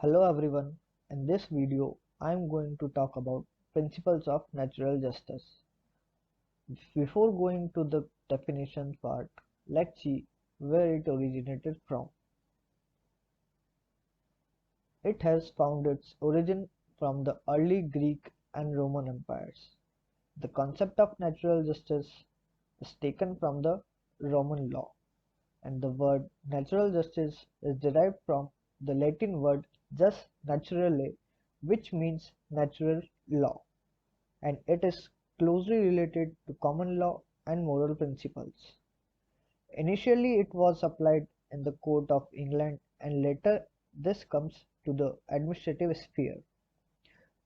Hello everyone, in this video I am going to talk about principles of natural justice. Before going to the definition part, let's see where it originated from. It has found its origin from the early Greek and Roman empires. The concept of natural justice is taken from the Roman law, and the word natural justice is derived from the Latin word jus naturale, which means natural law, and it is closely related to common law and moral principles. Initially, it was applied in the court of England, and later this comes to the administrative sphere.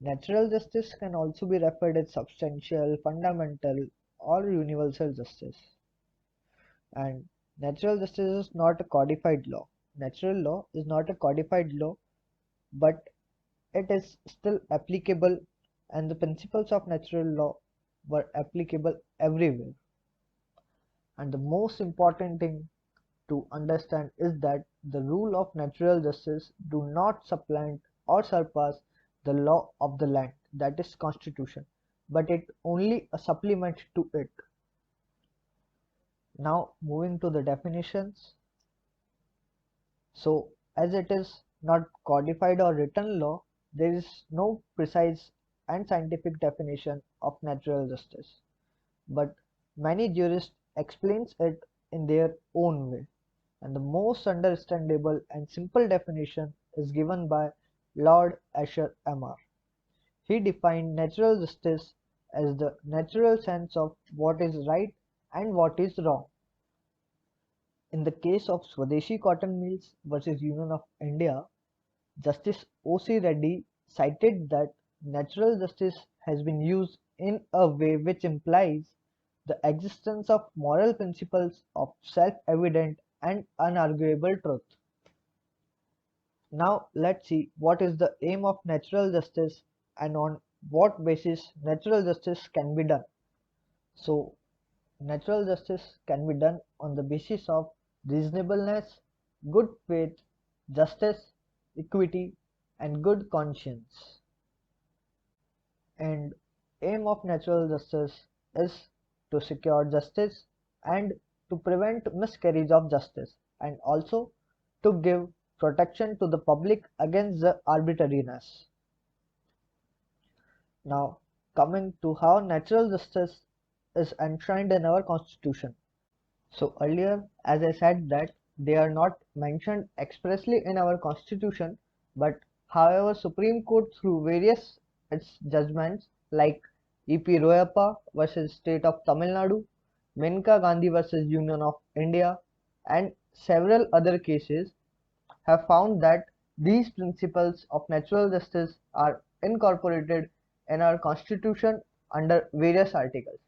Natural justice can also be referred as substantial, fundamental, or universal justice. And natural justice is not a codified law. Natural law is not a codified law, but it is still applicable, and the principles of natural law were applicable everywhere. And the most important thing to understand is that the rule of natural justice do not supplant or surpass the law of the land, that is constitution, but it only a supplement to it. Now moving to the definitions. So as it is not codified or written law, there is no precise and scientific definition of natural justice, but many jurists explains it in their own way, and the most understandable and simple definition is given by Lord Asher Amar. He defined natural justice as the natural sense of what is right and what is wrong. In the case of Swadeshi Cotton Mills versus Union of India, Justice O.C. Reddy cited that natural justice has been used in a way which implies the existence of moral principles of self-evident and unarguable truth. Now let's see what is the aim of natural justice and on what basis natural justice can be done. So, natural justice can be done on the basis of reasonableness, good faith, justice, equity, and good conscience. And aim of natural justice is to secure justice and to prevent miscarriage of justice, and also to give protection to the public against the arbitrariness. Now coming to how natural justice is enshrined in our constitution. So earlier, as I said, that they are not mentioned expressly in our constitution, but however Supreme Court through various its judgments like E.P. Royappa versus State of Tamil Nadu, Menka Gandhi versus Union of India, and several other cases have found that these principles of natural justice are incorporated in our constitution under various articles.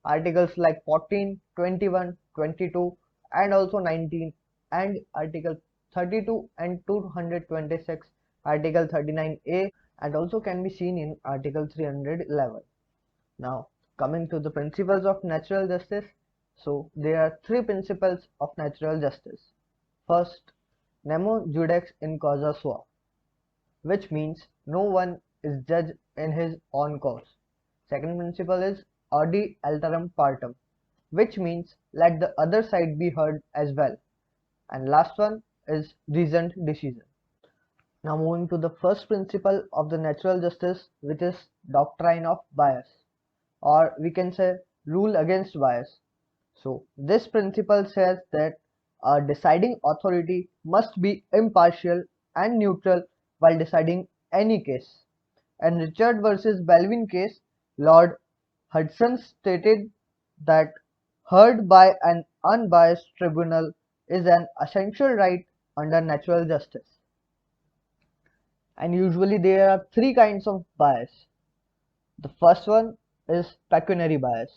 Articles like 14, 21, 22 and also 19, and Article 32 and 226, Article 39A, and also can be seen in Article 311. Now coming to the principles of natural justice. So there are three principles of natural justice. First, Nemo Judex in Causa, which means no one is judge in his own cause. Second principle is Audi Alteram Partem, which means let the other side be heard as well. And last one is reasoned decision. Now moving to the first principle of the natural justice, which is doctrine of bias, or we can say rule against bias. So this principle says that a deciding authority must be impartial and neutral while deciding any case. In Richard versus Belvin case, Lord Hudson stated that heard by an unbiased tribunal is an essential right under natural justice. And usually there are three kinds of bias. The first one is pecuniary bias,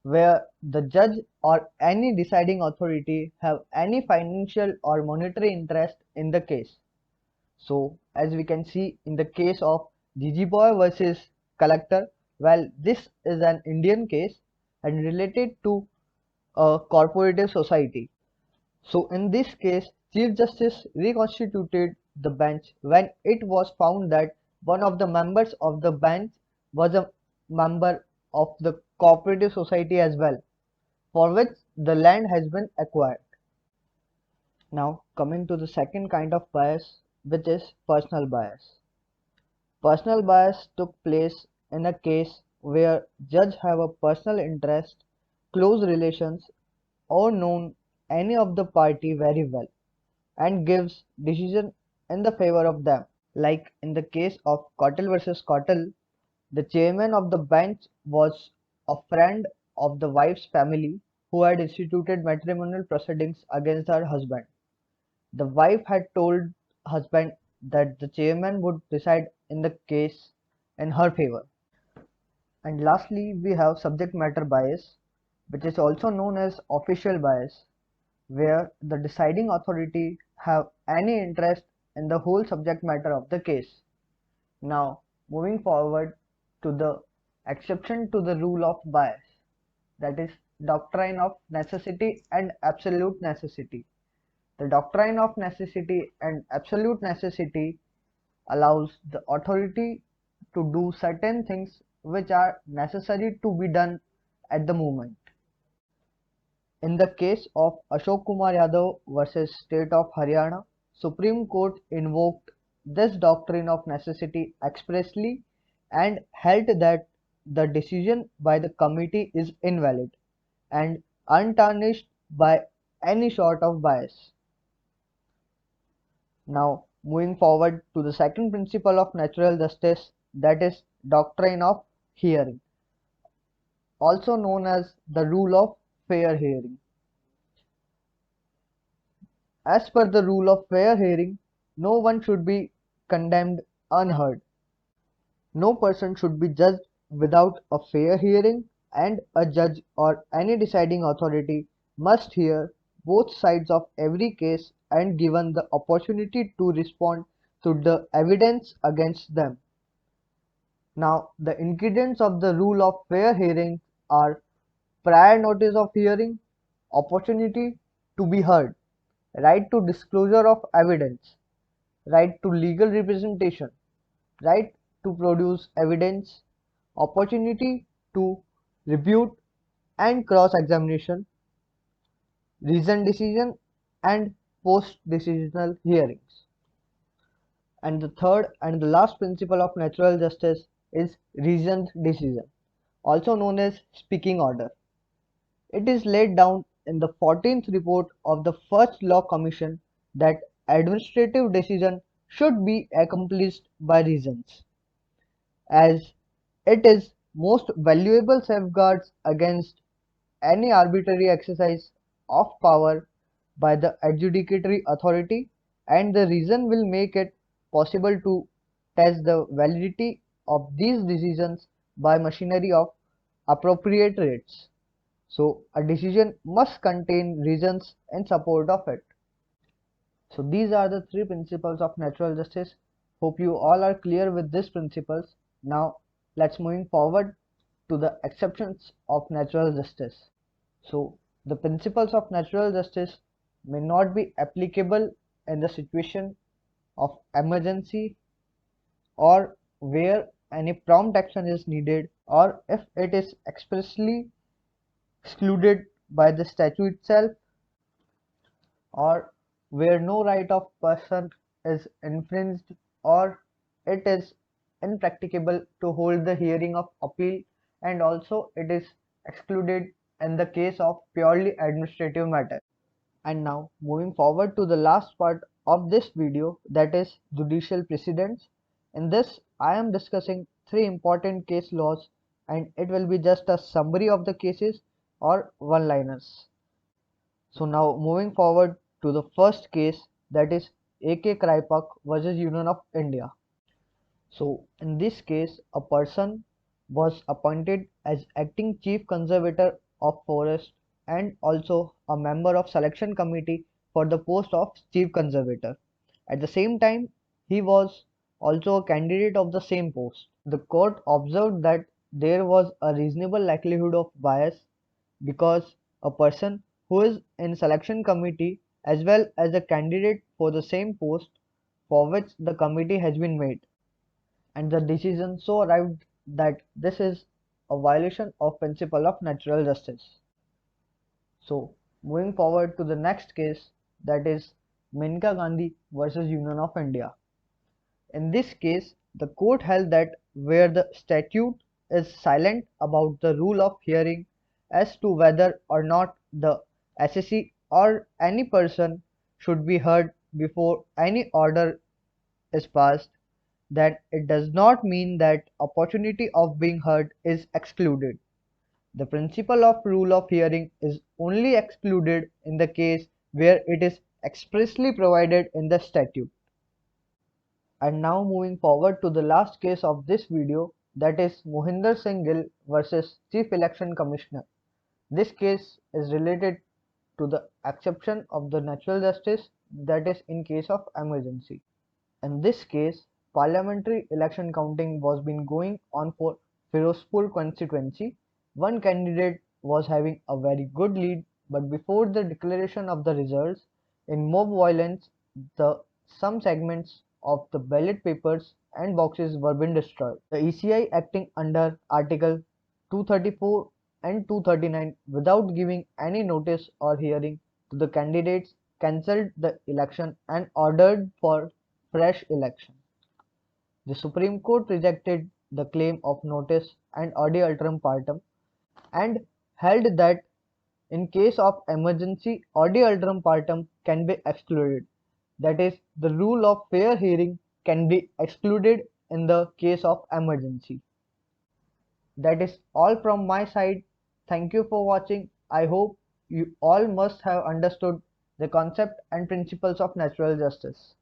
where the judge or any deciding authority have any financial or monetary interest in the case. So as we can see in the case of Gigi Boy versus Collector, well, this is an Indian case and related to a corporative society. So in this case, Chief Justice reconstituted the bench when it was found that one of the members of the bench was a member of the cooperative society as well, for which the land has been acquired. Now coming to the second kind of bias, which is personal bias. Personal bias took place in a case where judge have a personal interest, close relations, or known any of the party very well and gives decision in the favor of them. Like in the case of Cottle versus Cottle, the chairman of the bench was a friend of the wife's family who had instituted matrimonial proceedings against her husband. The wife had told husband that the chairman would decide in the case in her favor. And lastly, we have subject matter bias, which is also known as official bias, where the deciding authority have any interest in the whole subject matter of the case. Now, moving forward to the exception to the rule of bias, that is doctrine of necessity and absolute necessity. The doctrine of necessity and absolute necessity allows the authority to do certain things which are necessary to be done at the moment. In the case of Ashok Kumar Yadav versus State of Haryana, Supreme Court invoked this doctrine of necessity expressly and held that the decision by the committee is invalid and untarnished by any sort of bias. Now, moving forward to the second principle of natural justice, that is doctrine of hearing, also known as the rule of fair hearing. As per the rule of fair hearing, no one should be condemned unheard. No person should be judged without a fair hearing, and a judge or any deciding authority must hear both sides of every case and given the opportunity to respond to the evidence against them. Now, the ingredients of the rule of fair hearing are prior notice of hearing, opportunity to be heard, right to disclosure of evidence, right to legal representation, right to produce evidence, opportunity to rebut and cross-examination, reasoned decision, and post-decisional hearings. And the third and the last principle of natural justice is reasoned decision, also known as speaking order. It is laid down in the 14th report of the First Law Commission that administrative decision should be accomplished by reasons, as it is most valuable safeguards against any arbitrary exercise of power by the adjudicatory authority, and the reason will make it possible to test the validity of these decisions by machinery of appropriate rates. So a decision must contain reasons in support of it. So these are the three principles of natural justice. Hope you all are clear with these principles. Now let's moving forward to the exceptions of natural justice. So the principles of natural justice may not be applicable in the situation of emergency or where any prompt action is needed, or if it is expressly excluded by the statute itself, or where no right of person is infringed, or it is impracticable to hold the hearing of appeal, and also it is excluded in the case of purely administrative matter. And now moving forward to the last part of this video, that is judicial precedents. In this I am discussing three important case laws and it will be just a summary of the cases or one-liners. So now moving forward to the first case, that is AK Kripak versus Union of India. So in this case a person was appointed as acting chief conservator of forest and also a member of selection committee for the post of chief conservator. At the same time he was also a candidate of the same post. The court observed that there was a reasonable likelihood of bias because a person who is in selection committee as well as a candidate for the same post for which the committee has been made, and the decision so arrived that this is a violation of principle of natural justice. So, moving forward to the next case, that is Menka Gandhi versus Union of India. In this case, the court held that where the statute is silent about the rule of hearing as to whether or not the assessee or any person should be heard before any order is passed, then it does not mean that opportunity of being heard is excluded. The principle of rule of hearing is only excluded in the case where it is expressly provided in the statute. And now moving forward to the last case of this video, that is Mohinder Singh Gill versus Chief Election Commissioner. This case is related to the exception of the natural justice, that is in case of emergency. In this case, parliamentary election counting was been going on for Firozpur constituency. One candidate was having a very good lead, but before the declaration of the results, in mob violence, some segments of the ballot papers and boxes were being destroyed. The ECI, acting under Article 234 and 239 without giving any notice or hearing to the candidates, cancelled the election and ordered for fresh election. The Supreme Court rejected the claim of notice and Audi Alteram Partem and held that in case of emergency, Audi Alteram Partem can be excluded. That is, the rule of fair hearing can be excluded in the case of emergency. That is all from my side. Thank you for watching. I hope you all must have understood the concept and principles of natural justice.